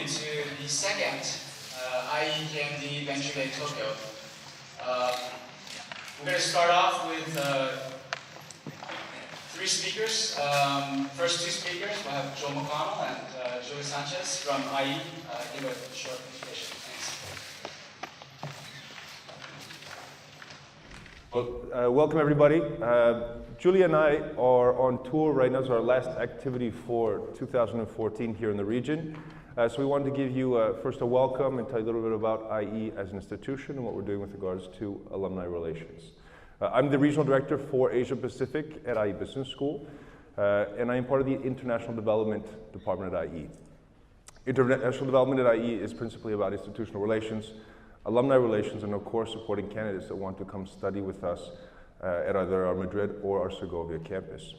you to the second KMD Venture Day Tokyo. We're going to start off with three speakers. First two speakers, we'll have Joel McConnell and Julie Sanchez from IE. Give a short presentation. Thanks. Well, welcome everybody. Julie and I are on tour right now. It's our last activity for 2014 here in the region. So we wanted to give you first a welcome and tell you a little bit about IE as an institution and what we're doing with regards to alumni relations. I'm the regional director for Asia Pacific at IE Business School, and I am part of the International Development Department at IE. International development at IE is principally about institutional relations, alumni relations, and of course supporting candidates that want to come study with us at either our Madrid or our Segovia campus.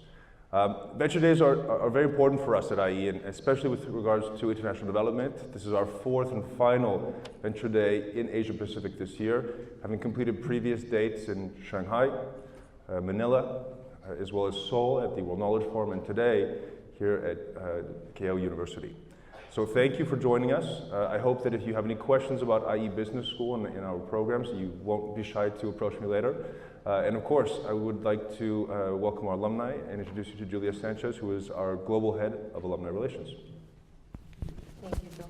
Venture Days are very important for us at IE, and especially with regards to international development. This is our fourth and final Venture Day in Asia Pacific this year, having completed previous dates in Shanghai, Manila, as well as Seoul at the World Knowledge Forum, and today here at KO University. So thank you for joining us. I hope that if you have any questions about IE Business School and in our programs, you won't be shy to approach me later. And of course, I would like to welcome our alumni and introduce you to Julia Sanchez, who is our Global Head of Alumni Relations. Thank you, Bill.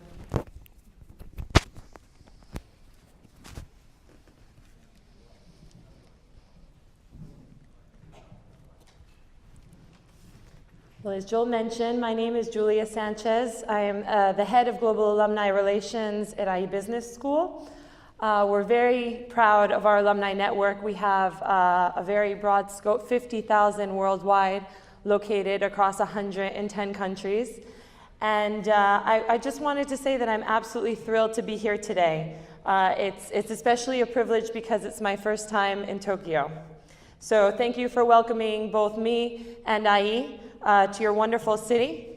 Well, as Joel mentioned, my name is Julia Sanchez. I am the head of Global Alumni Relations at IE Business School. We're very proud of our alumni network. We have a very broad scope, 50,000 worldwide, located across 110 countries. And I just wanted to say that I'm absolutely thrilled to be here today. It's especially a privilege because it's my first time in Tokyo. So thank you for welcoming both me and IE to your wonderful city.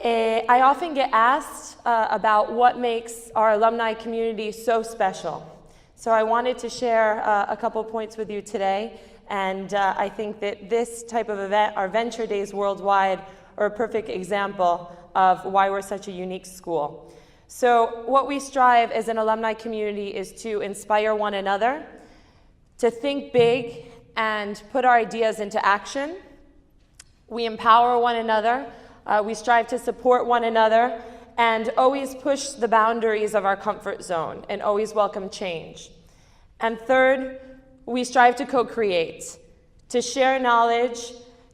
I often get asked about what makes our alumni community so special. So I wanted to share a couple points with you today, and I think that this type of event, our Venture Days worldwide, are a perfect example of why we're such a unique school. So what we strive as an alumni community is to inspire one another, to think big and put our ideas into action. We empower one another. We strive to support one another and always push the boundaries of our comfort zone and always welcome change. And third, we strive to co-create, to share knowledge,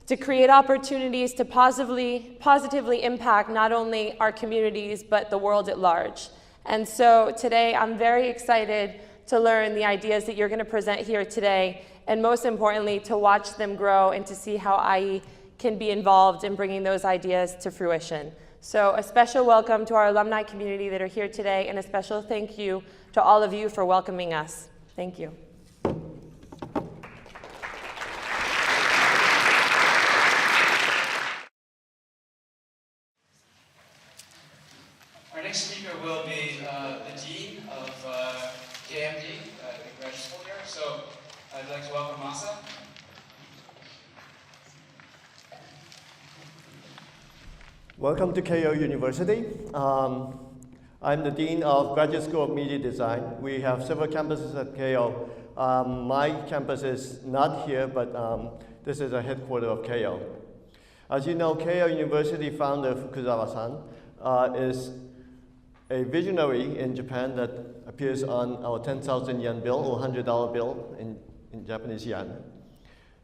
to create opportunities to positively impact not only our communities but the world at large. And so today I'm very excited to learn the ideas that you're going to present here today, and most importantly to watch them grow and to see how IE can be involved in bringing those ideas to fruition. So a special welcome to our alumni community that are here today, and a special thank you to all of you for welcoming us. Thank you. Our next speaker will be the Dean of KMD, the graduate school here. So I'd like to welcome Masa. Welcome to KO University. I'm the Dean of Graduate School of Media Design. We have several campuses at KO. My campus is not here, but this is a headquarters of KO. As you know, KO University founder Fukuzawa-san is a visionary in Japan that appears on our 10,000 yen bill or $100 bill in Japanese yen.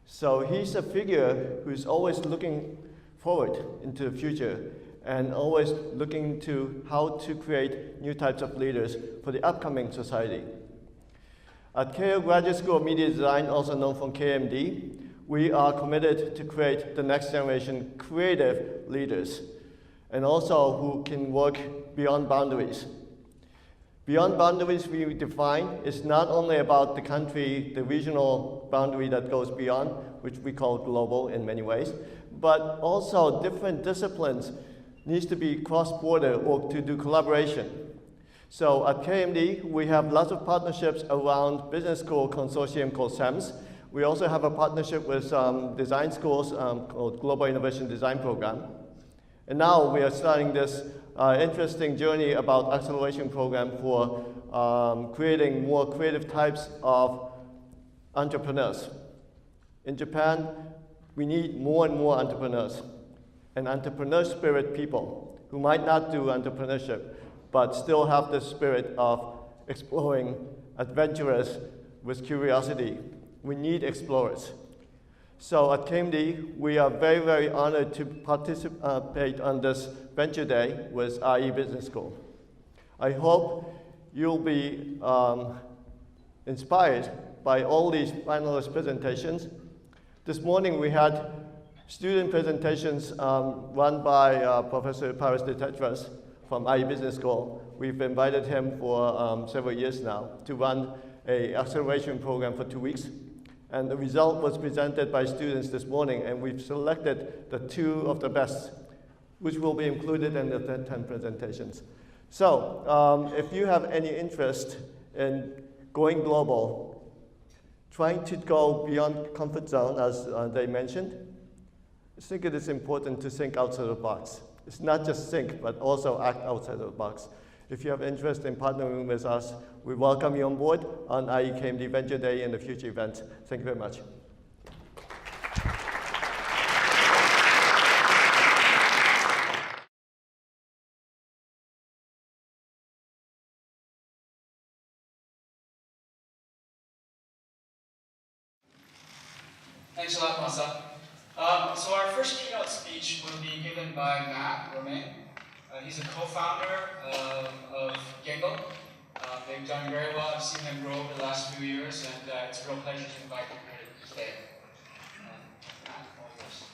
So he's a figure who's always looking forward into the future and always looking to how to create new types of leaders for the upcoming society. At KO Graduate School of Media Design, also known from KMD, we are committed to create the next generation creative leaders and also who can work beyond boundaries. Beyond boundaries we define is not only about the country, the regional boundary that goes beyond, which we call global in many ways, but also different disciplines needs to be cross-border or to do collaboration. So at KMD, we have lots of partnerships around business school consortium called SEMS. We also have a partnership with design schools called Global Innovation Design Program. And now we are starting this interesting journey about acceleration program for creating more creative types of entrepreneurs. In Japan, we need more and more entrepreneurs and entrepreneur spirit people who might not do entrepreneurship, but still have the spirit of exploring, adventurous with curiosity. We need explorers. So at KMD, we are very, very honored to participate on this Venture Day with IE Business School. I hope you'll be inspired by all these finalist presentations. This morning we had student presentations run by Professor Paris de Tetras from IE Business School. We've invited him for several years now to run an acceleration program for 2 weeks. And the result was presented by students this morning, and we've selected the 2 of the best, which will be included in the 10 presentations. So if you have any interest in going global, trying to go beyond comfort zone, as they mentioned, I think it is important to think outside the box. It's not just think, but also act outside the box. If you have interest in partnering with us, we welcome you on board on IE KMD Venture Day and the future events. Thank you very much. Thanks a lot, Masa. So our first keynote speech will be given by Matt Romain. He's a co-founder of Gengo. They've done very well. I've seen them grow over the last few years, and it's a real pleasure to invite them here today. Matt, all yours.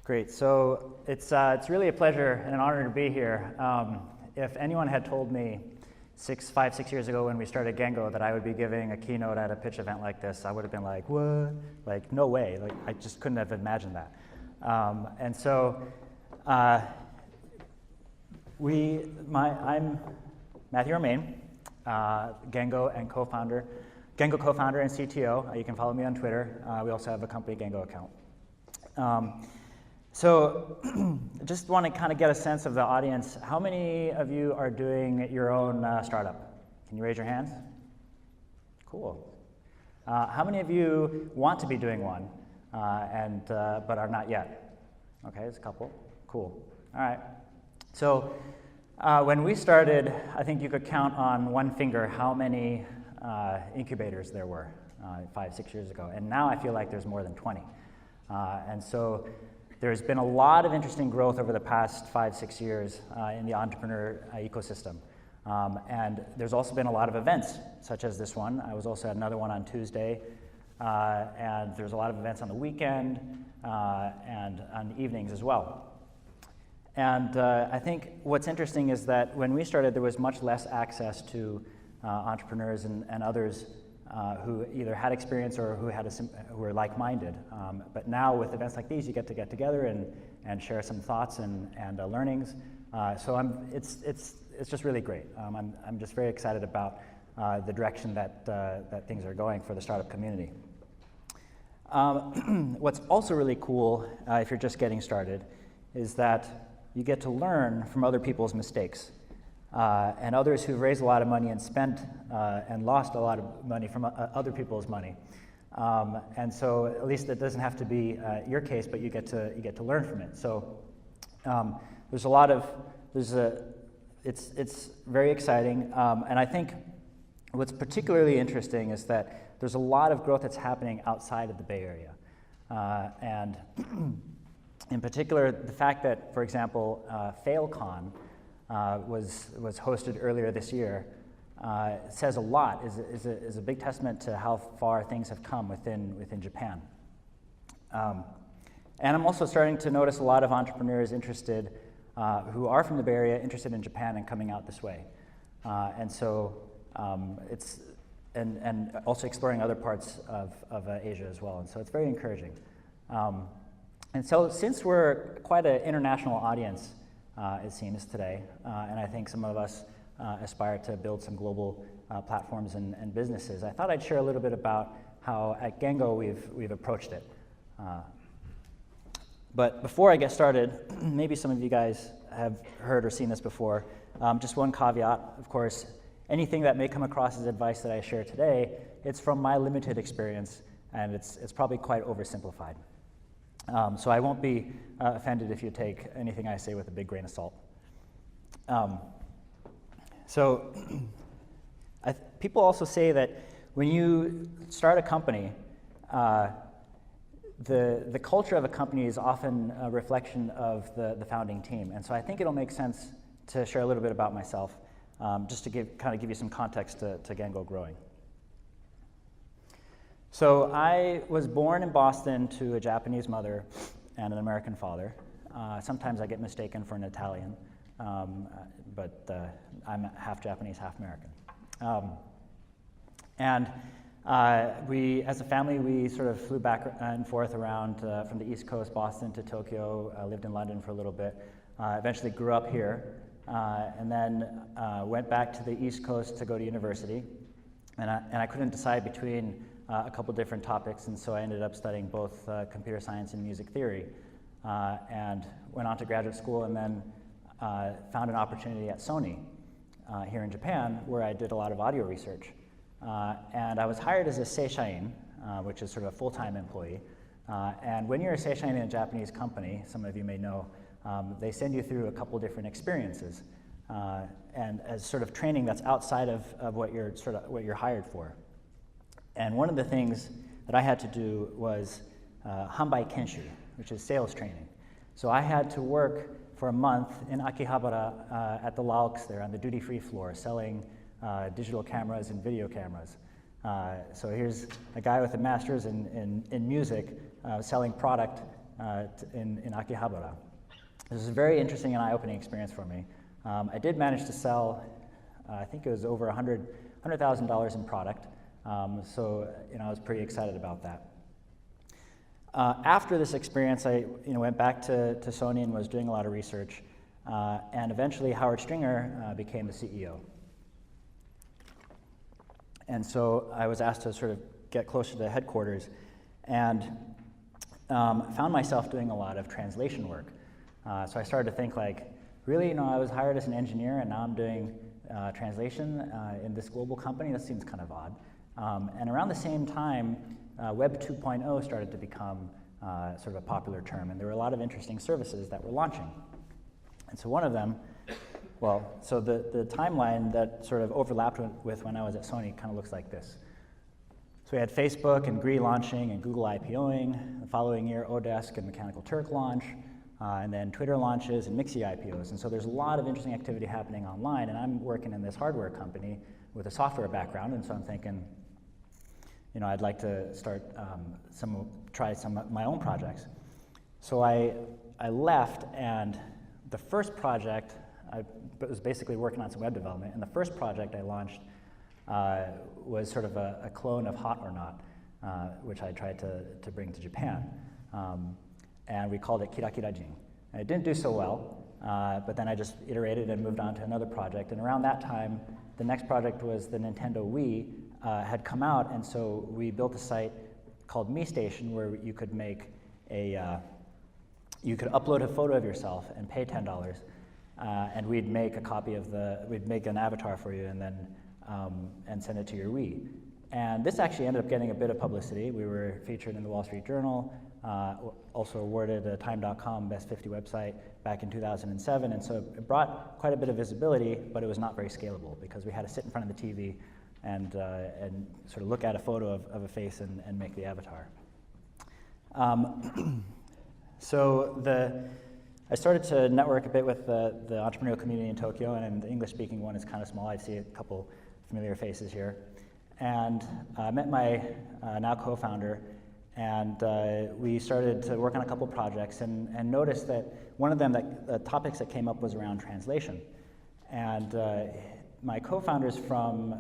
Great. So it's really a pleasure and an honor to be here. If anyone had told me 5, 6 years ago when we started Gengo that I would be giving a keynote at a pitch event like this, I would have been like, what? Like, no way. Like, I just couldn't have imagined that. And so I'm Matthew Romain, Gengo co-founder and CTO. You can follow me on Twitter. We also have a company Gengo account. So just want to kind of get a sense of the audience. How many of you are doing your own startup? Can you raise your hands? Cool. How many of you want to be doing one but are not yet? Okay, there's a couple. Cool. All right. So when we started, I think you could count on one finger how many incubators there were 5, 6 years ago. And now I feel like there's more than 20. And so there's been a lot of interesting growth over the past 5, 6 years in the entrepreneur ecosystem. And there's also been a lot of events, such as this one. I was also at another one on Tuesday. And there's a lot of events on the weekend and on evenings as well. And I think what's interesting is that when we started, there was much less access to entrepreneurs and others who either had experience or who were like-minded. But now with events like these, you get together and share some thoughts and learnings. So it's just really great. I'm just very excited about the direction that things are going for the startup community. What's also really cool, if you're just getting started, is that you get to learn from other people's mistakes. And others who've raised a lot of money and spent and lost a lot of money from other people's money. And so at least it doesn't have to be your case, but you get to learn from it. So it's very exciting. And I think what's particularly interesting is that there's a lot of growth that's happening outside of the Bay Area. And in particular, the fact that, for example, FailCon was hosted earlier this year says a lot, is a big testament to how far things have come within Japan. And I'm also starting to notice a lot of entrepreneurs interested, who are from the Bay Area, interested in Japan and coming out this way. And so and also exploring other parts of Asia as well. And so it's very encouraging. And so since we're quite an international audience, it seems, today, and I think some of us aspire to build some global platforms and businesses, I thought I'd share a little bit about how at Gengo we've approached it. But before I get started, maybe some of you guys have heard or seen this before. Just one caveat, of course, anything that may come across as advice that I share today, it's from my limited experience, and it's probably quite oversimplified. So I won't be offended if you take anything I say with a big grain of salt. People also say that when you start a company, the culture of a company is often a reflection of the founding team. And so I think it'll make sense to share a little bit about myself, just to kind of give you some context to Gengo growing. So I was born in Boston to a Japanese mother and an American father. Sometimes I get mistaken for an Italian, but I'm half Japanese, half American. We, as a family, we sort of flew back and forth around from the East Coast, Boston to Tokyo, lived in London for a little bit, eventually grew up here, and then went back to the East Coast to go to university. And I couldn't decide between a couple different topics, and so I ended up studying both computer science and music theory, and went on to graduate school, and then found an opportunity at Sony here in Japan, where I did a lot of audio research. And I was hired as a seishain, which is sort of a full-time employee. And when you're a seishain in a Japanese company, some of you may know, they send you through a couple different experiences, and as sort of training that's outside of what you're hired for. And one of the things that I had to do was hanbai kenshu, which is sales training. So I had to work for a month in Akihabara at the Laoks there on the duty-free floor, selling digital cameras and video cameras. So here's a guy with a master's in music selling product in Akihabara. This was a very interesting and eye-opening experience for me. I did manage to sell, I think it was over $100,000 in product. So I was pretty excited about that. After this experience, I went back to Sony and was doing a lot of research, and eventually Howard Stringer became the CEO. And so I was asked to sort of get closer to headquarters, and found myself doing a lot of translation work. So I started to think, like, really, I was hired as an engineer, and now I'm doing translation in this global company. That seems kind of odd. And around the same time, Web 2.0 started to become sort of a popular term, and there were a lot of interesting services that were launching. And so one of them, so the timeline that sort of overlapped with when I was at Sony kind of looks like this. So we had Facebook and GREE launching and Google IPOing. The following year, Odesk and Mechanical Turk launch, and then Twitter launches and Mixi IPOs. And so there's a lot of interesting activity happening online, and I'm working in this hardware company with a software background, and so I'm thinking, I'd like to start try some of my own projects. So I left, and the first project, I was basically working on some web development, and the first project I launched was sort of a clone of Hot or Not, which I tried to bring to Japan. And we called it Kira Kira Jin. And it didn't do so well, but then I just iterated and moved on to another project. And around that time, the next project was the Nintendo Wii had come out, and so we built a site called Mi Station where you could make you could upload a photo of yourself and pay $10, and we'd make a copy of we'd make an avatar for you and then and send it to your Wii. And this actually ended up getting a bit of publicity. We were featured in the Wall Street Journal, also awarded a Time.com Best 50 website back in 2007, and so it brought quite a bit of visibility, but it was not very scalable because we had to sit in front of the TV and sort of look at a photo of a face and make the avatar. I started to network a bit with the entrepreneurial community in Tokyo, and the English-speaking one is kind of small. I see a couple familiar faces here. And I met my now co-founder, and we started to work on a couple projects and noticed that one of them, the topics that came up was around translation. And my co-founder's from,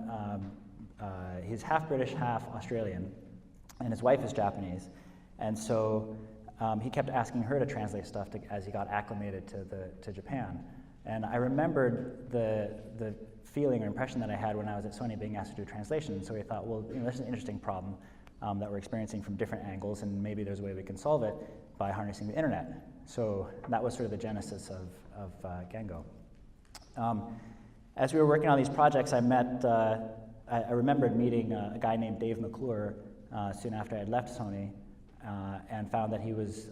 he's half British, half Australian, and his wife is Japanese. And so he kept asking her to translate stuff as he got acclimated to Japan. And I remembered the feeling or impression that I had when I was at Sony being asked to do translation. So we thought, well, this is an interesting problem that we're experiencing from different angles, and maybe there's a way we can solve it by harnessing the internet. So that was sort of the genesis of Gengo. As we were working on these projects, I remembered meeting a guy named Dave McClure soon after I had left Sony, and found that he was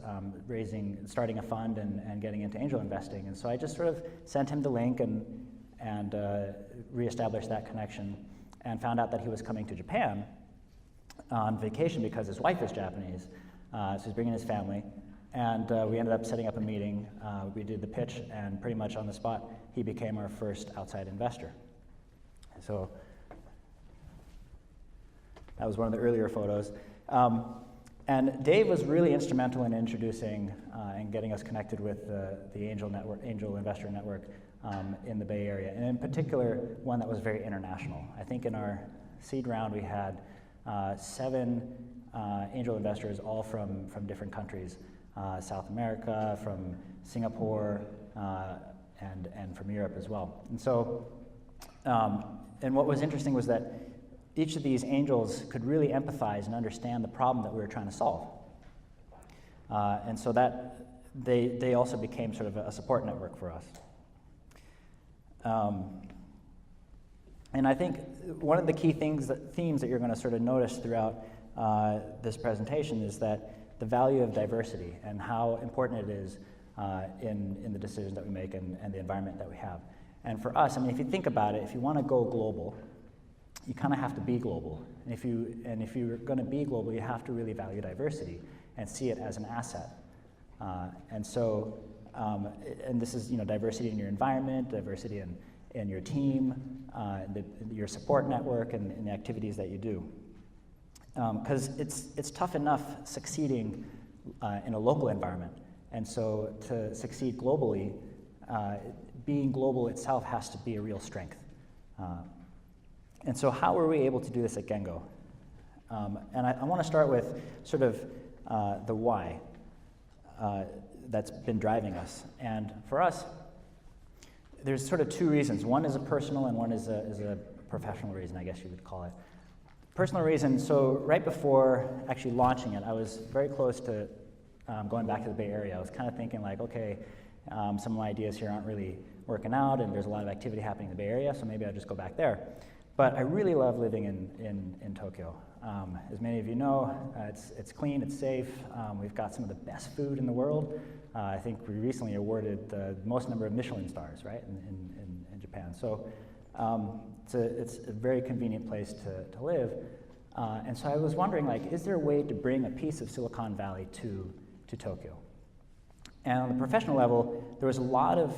starting a fund and getting into angel investing. And so I just sort of sent him the link and reestablished that connection, and found out that he was coming to Japan on vacation because his wife is Japanese. So he's bringing his family. And we ended up setting up a meeting. We did the pitch, and pretty much on the spot, he became our first outside investor. So that was one of the earlier photos. And Dave was really instrumental in introducing and getting us connected with the angel investor network in the Bay Area, and in particular, one that was very international. I think in our seed round, we had 7 angel investors, all from different countries. South America, from Singapore, and from Europe as well. And so, and what was interesting was that each of these angels could really empathize and understand the problem that we were trying to solve. And so that they also became sort of a support network for us. And I think one of the key themes that you're going to sort of notice throughout this presentation is that the value of diversity and how important it is in the decisions that we make and the environment that we have. And for us, I mean, if you think about it, if you want to go global, you kind of have to be global. And if you're going to be global, you have to really value diversity and see it as an asset. And so, and this is diversity in your environment, diversity in your team, your support network, and the activities that you do. Because it's tough enough succeeding in a local environment. And so to succeed globally, being global itself has to be a real strength. And so how were we able to do this at Gengo? And I want to start with sort of the why that's been driving us. And for us, there's sort of 2 reasons. One is a personal and one is a professional reason, I guess you would call it. Personal reason, so right before actually launching it, I was very close to going back to the Bay Area. I was kind of thinking like, okay, some of my ideas here aren't really working out, and there's a lot of activity happening in the Bay Area, so maybe I'll just go back there. But I really love living in Tokyo. As many of you know, it's clean, it's safe. We've got some of the best food in the world. I think we recently awarded the most number of Michelin stars, right, in Japan. So it's a very convenient place to live. And so I was wondering, like, is there a way to bring a piece of Silicon Valley to Tokyo? And on the professional level, there was a lot of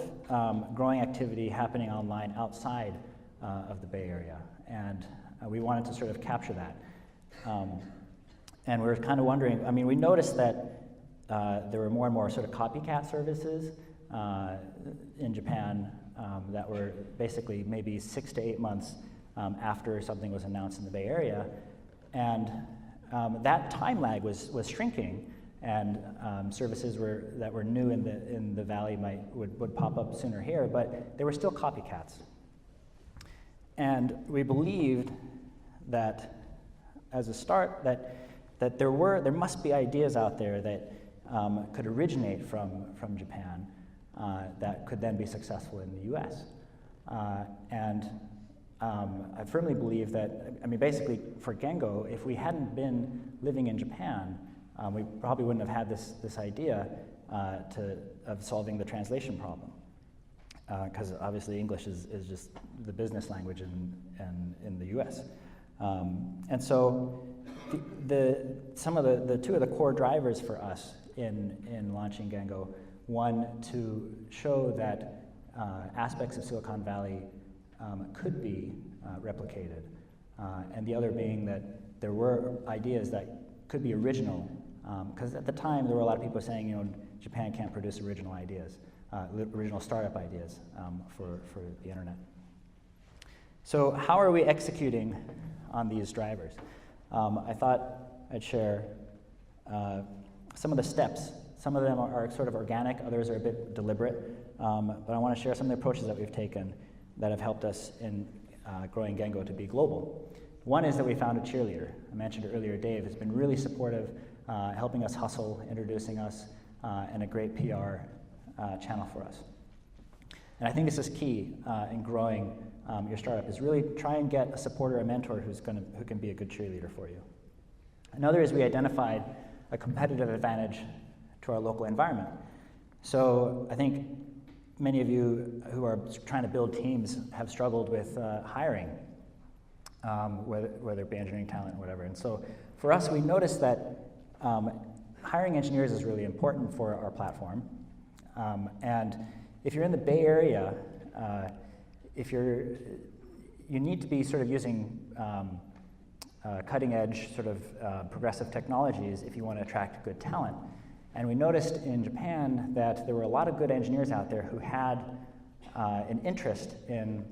growing activity happening online outside of the Bay Area. And we wanted to sort of capture that. And we were kind of wondering, I mean, we noticed that there were more and more sort of copycat services in Japan that were basically maybe 6 to 8 months after something was announced in the Bay Area. And that time lag was shrinking, and services that were new in the valley would pop up sooner here, but they were still copycats. And we believed that as a start, that there must be ideas out there that could originate from Japan that could then be successful in the US. I firmly believe that, I mean, basically for Gengo, if we hadn't been living in Japan, we probably wouldn't have had this idea of solving the translation problem. Because obviously English is just the business language in the US. And so some of the 2 of the core drivers for us in launching Gengo, one, to show that aspects of Silicon Valley could be replicated, and the other being that there were ideas that could be original, because at the time there were a lot of people saying, Japan can't produce original ideas, original startup ideas for the internet. So how are we executing on these drivers? I thought I'd share some of the steps. Some of them are sort of organic, others are a bit deliberate, but I want to share some of the approaches that we've taken that have helped us in growing Gengo to be global. One is that we found a cheerleader. I mentioned earlier, Dave has been really supportive, helping us hustle, introducing us, and a great PR channel for us. And I think this is key in growing your startup, is really try and get a supporter, a mentor who can be a good cheerleader for you. Another is we identified a competitive advantage to our local environment. So I think many of you who are trying to build teams have struggled with hiring, whether it be engineering talent or whatever. And so for us, we noticed that hiring engineers is really important for our platform. And if you're in the Bay Area, you need to be sort of using cutting edge sort of progressive technologies if you want to attract good talent. And we noticed in Japan that there were a lot of good engineers out there who had an interest in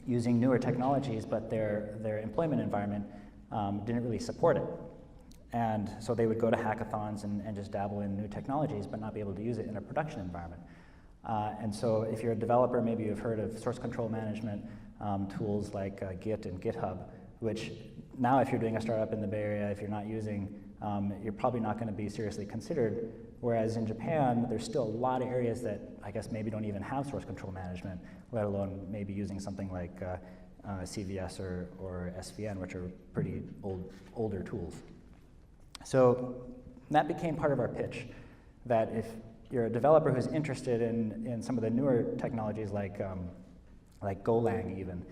using newer technologies, but their employment environment didn't really support it. And so they would go to hackathons and just dabble in new technologies, but not be able to use it in a production environment. And so if you're a developer, maybe you've heard of source control management tools like Git and GitHub, which now if you're doing a startup in the Bay Area, if you're not using, you're probably not going to be seriously considered. Whereas in Japan, there's still a lot of areas that I guess maybe don't even have source control management, let alone maybe using something like CVS or SVN, which are pretty older tools. So that became part of our pitch, that if you're a developer who's interested in some of the newer technologies like Golang even,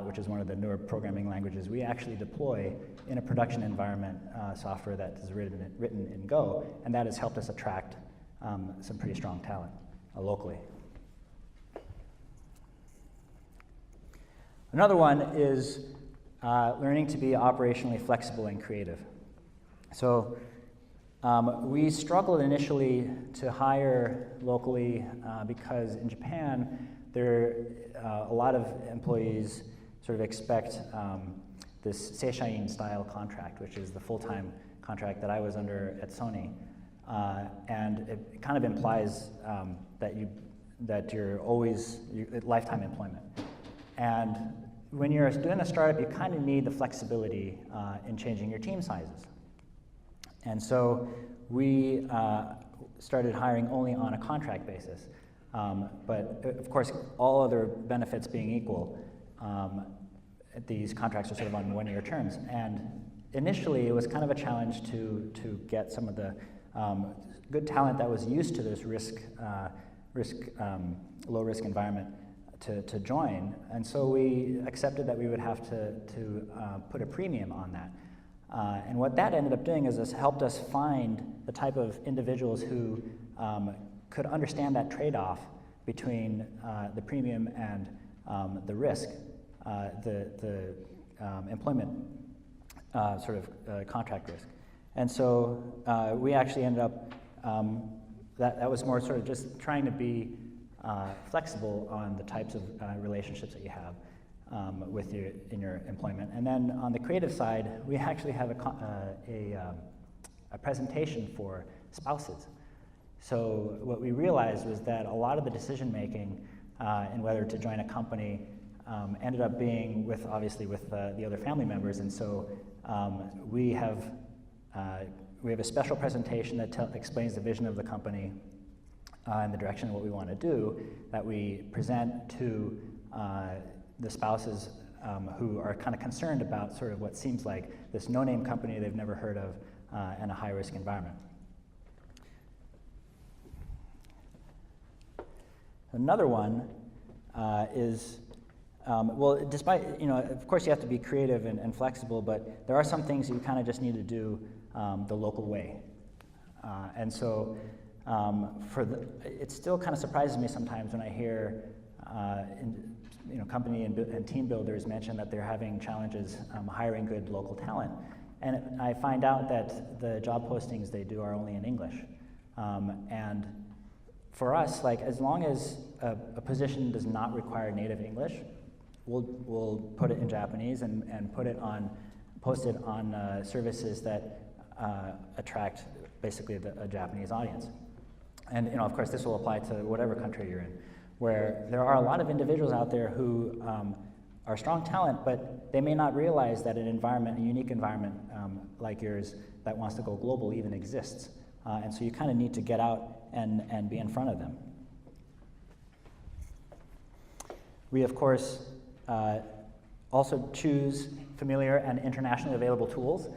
which is one of the newer programming languages, we actually deploy in a production environment software that is written in Go, and that has helped us attract some pretty strong talent locally. Another one is learning to be operationally flexible and creative. So we struggled initially to hire locally because in Japan, a lot of employees sort of expect this seishain style contract, which is the full-time contract that I was under at Sony. And it kind of implies that you're always lifetime employment. And when you're doing a startup, you kind of need the flexibility in changing your team sizes. And so we started hiring only on a contract basis. But of course, all other benefits being equal, these contracts are sort of on one-year terms. And initially, it was kind of a challenge to get some of the good talent that was used to this low-risk environment to join. And so we accepted that we would have to put a premium on that. And what that ended up doing is this helped us find the type of individuals who could understand that trade-off between the premium and the risk, the employment sort of contract risk. And so we actually ended up, that was more sort of just trying to be flexible on the types of relationships that you have in your employment. And then on the creative side, we actually have a presentation for spouses. So what we realized was that a lot of the decision making in whether to join a company ended up being obviously with the other family members. And so we have a special presentation that explains the vision of the company and the direction of what we want to do, that we present to the spouses who are kind of concerned about sort of what seems like this no-name company they've never heard of and a high-risk environment. Another one is, well, despite, of course you have to be creative and flexible, but there are some things you kind of just need to do the local way. And so it still kind of surprises me sometimes when I hear company and team builders mention that they're having challenges hiring good local talent. And I find out that the job postings they do are only in English. And for us, like, as long as a position does not require native English, we'll put it in Japanese and post it on services that attract basically a Japanese audience. And of course, this will apply to whatever country you're in, where there are a lot of individuals out there who are strong talent, but they may not realize that an environment, a unique environment like yours that wants to go global even exists. And so you kind of need to get out and be in front of them. We, of course, also choose familiar and internationally available tools.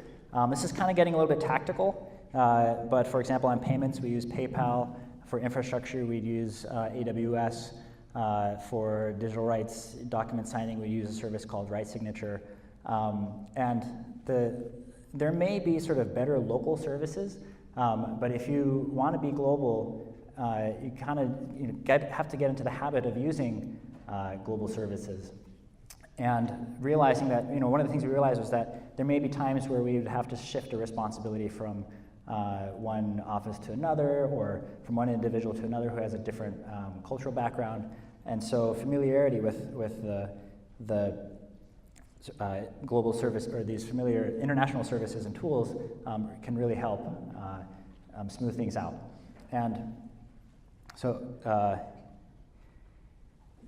This is kind of getting a little bit tactical, but for example, on payments, we use PayPal. For infrastructure, we'd use AWS. For digital rights document signing, we use a service called Right Signature. And there may be sort of better local services, but if you want to be global, you kind of have to get into the habit of using global services. And realizing that, one of the things we realized was that there may be times where we would have to shift a responsibility from one office to another, or from one individual to another who has a different cultural background. And so familiarity with the global service, or these familiar international services and tools can really help smooth things out. And so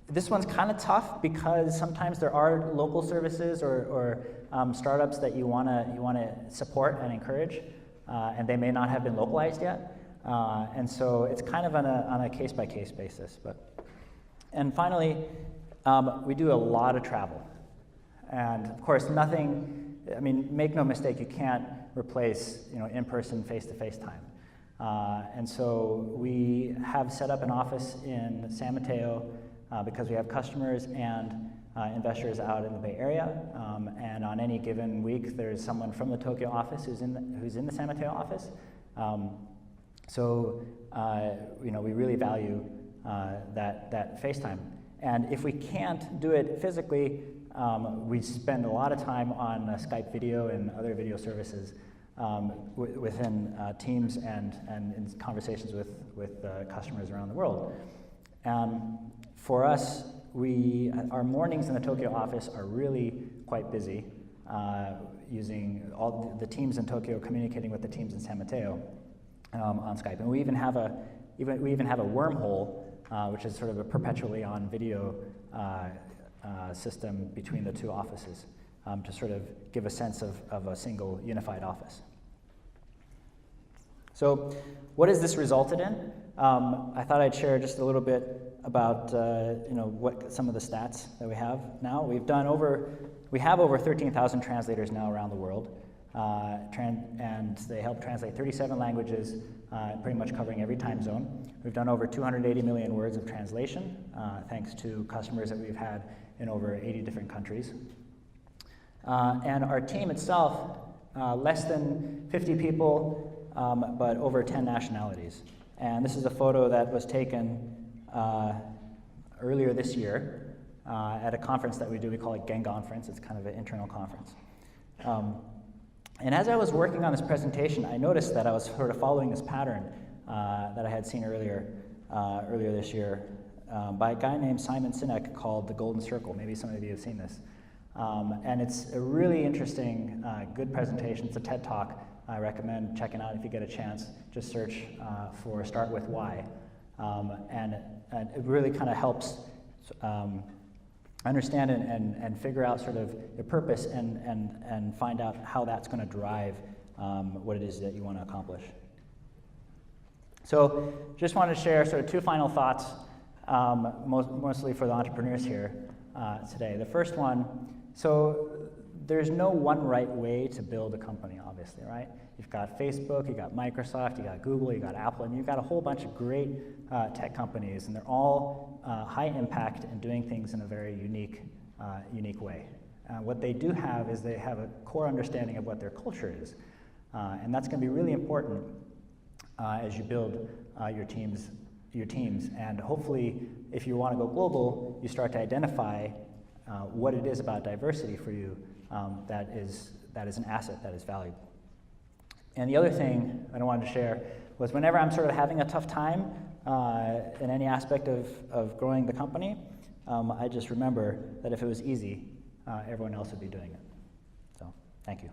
this one's kind of tough because sometimes there are local services or startups that you want to support and encourage, and they may not have been localized yet. And so it's kind of on a case-by-case basis. And finally, we do a lot of travel. And of course, make no mistake, you can't replace in-person, face-to-face time. And so we have set up an office in San Mateo because we have customers and investors out in the Bay Area. And on any given week, there's someone from the Tokyo office who's in the San Mateo office. So we really value that FaceTime. And if we can't do it physically, we spend a lot of time on Skype video and other video services within Teams and in conversations with customers around the world. For us, our mornings in the Tokyo office are really quite busy, using all the teams in Tokyo communicating with the teams in San Mateo on Skype. And we even have a wormhole, which is sort of a perpetually on video system between the two offices to sort of give a sense of a single unified office. So what has this resulted in? I thought I'd share just a little bit about what some of the stats that we have now. We have over 13,000 translators now around the world, and they help translate 37 languages, pretty much covering every time zone. We've done over 280 million words of translation, thanks to customers that we've had in over 80 different countries. And our team itself, less than 50 people, but over 10 nationalities. And this is a photo that was taken earlier this year at a conference that we do. We call it Gang Conference. It's kind of an internal conference. And as I was working on this presentation, I noticed that I was sort of following this pattern that I had seen earlier this year by a guy named Simon Sinek called The Golden Circle. Maybe some of you have seen this. And it's a really interesting, good presentation. It's a TED Talk. I recommend checking out if you get a chance. Just search for Start With Why. And it really kind of helps understand and figure out sort of your purpose and find out how that's going to drive what it is that you want to accomplish. So just wanted to share sort of two final thoughts, mostly for the entrepreneurs here today. The first one, so there's no one right way to build a company, obviously, right? You've got Facebook, you've got Microsoft, you've got Google, you've got Apple, and you've got a whole bunch of great tech companies, and they're all high impact and doing things in a very unique way. What they do have is they have a core understanding of what their culture is, and that's going to be really important as you build your teams. And hopefully, if you want to go global, you start to identify what it is about diversity for you that is an asset, that is valuable. And the other thing that I wanted to share was whenever I'm sort of having a tough time in any aspect of growing the company, I just remember that if it was easy, everyone else would be doing it. So, thank you.